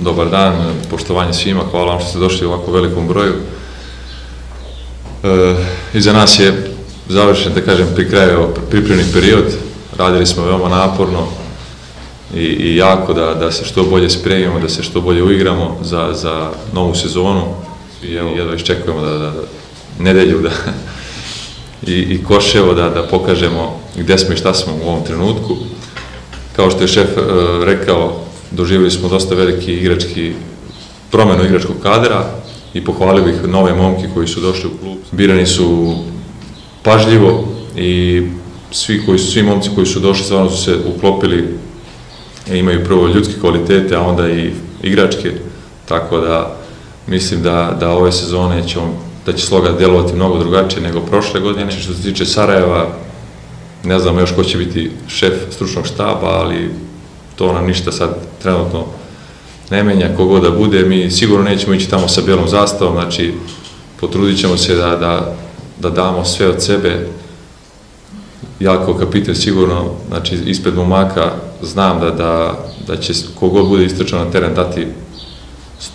Dobar dan, poštovanje svima, hvala vam što ste došli u ovako velikom broju. Iza nas je završen, da kažem, pri kraju pripremni period. Radili smo veoma naporno i jako da se što bolje spremimo, da se što bolje uigramo za novu sezonu. I evo, jedva iščekujemo da nedelju i Koševo da pokažemo gde smo i šta smo u ovom trenutku. Kao što je šef rekao, doživjeli smo dosta veliki promenu igračkog kadra i pohvalio bih nove momke koji su došli u klub. Birani su pažljivo i svi momci koji su došli stvarno su se uklopili i imaju prvo ljudske kvalitete, a onda i igračke, tako da mislim da ove sezone da će sloga delovati mnogo drugačije nego prošle godine. Što se tiče Sarajeva, ne znamo još ko će biti šef stručnog štaba, ali to nam ništa sad trenutno ne menja, kogod da bude. Mi sigurno nećemo ići tamo sa belom zastavom, znači potrudit ćemo se da damo sve od sebe. Ja kao kapitan sigurno, znači ispred momaka znam da će kogod bude istrčao na teren dati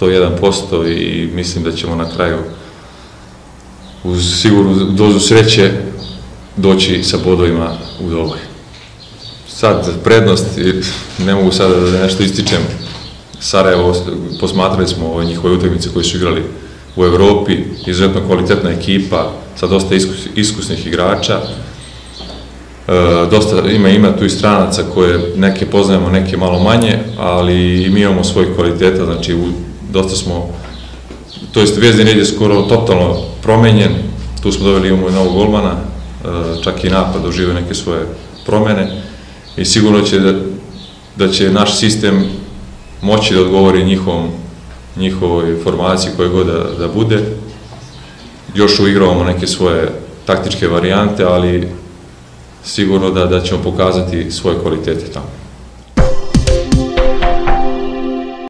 101% i mislim da ćemo na kraju uz sigurnu dozu sreće doći sa bodovima u doboj. Sad prednost, ne mogu sada da nešto ističem, Sarajevo, posmatrali smo njihove utakmice koje su igrali u Evropi, izuzetno kvalitetna ekipa sa dosta iskusnih igrača. Dosta ima tu i stranaca koje neke poznajemo, neke malo manje, ali i mi imamo svojih kvaliteta, znači dosta smo, to jest Zvezdin red je skoro totalno promenjen, tu smo doveli, imamo i novog golmana, čak i napad doživio neke svoje promene i sigurno da će naš sistem moći da odgovori njihovoj formaciji koje god da bude. Još uigravamo neke svoje taktičke varijante, ali sigurno da ćemo pokazati svoje kvalitete tamo.